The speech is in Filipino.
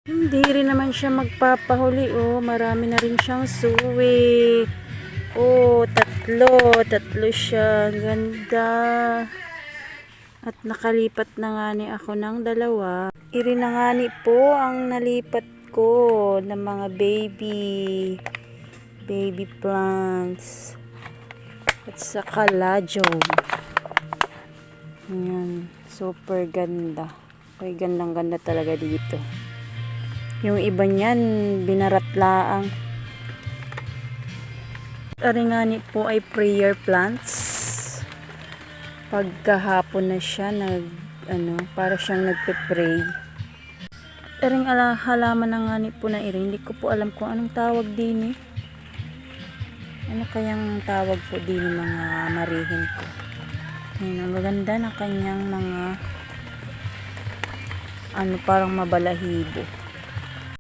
Hindi rin naman siya magpapahuli. Oh, marami na rin siyang suwi. Oh, tatlo siya. Ganda. At nakalipat na nga ni ako ng dalawa. Iri na nga ni po ang nalipat ko ng mga baby plants. At saka ladyum. Ayan, super ganda. Ay, gandang-ganda talaga dito. Yung iba niyan, binaratlaang. Aringani po ay prayer plants. Pagkahapon na siya, para siyang nagpe-pray. Aring halaman na ngani po na iri. Hindi ko po alam kung anong tawag din eh. Ano kayang tawag po din mga marihin ko. Ayan, ang maganda na kanyang mga parang mabalahibo.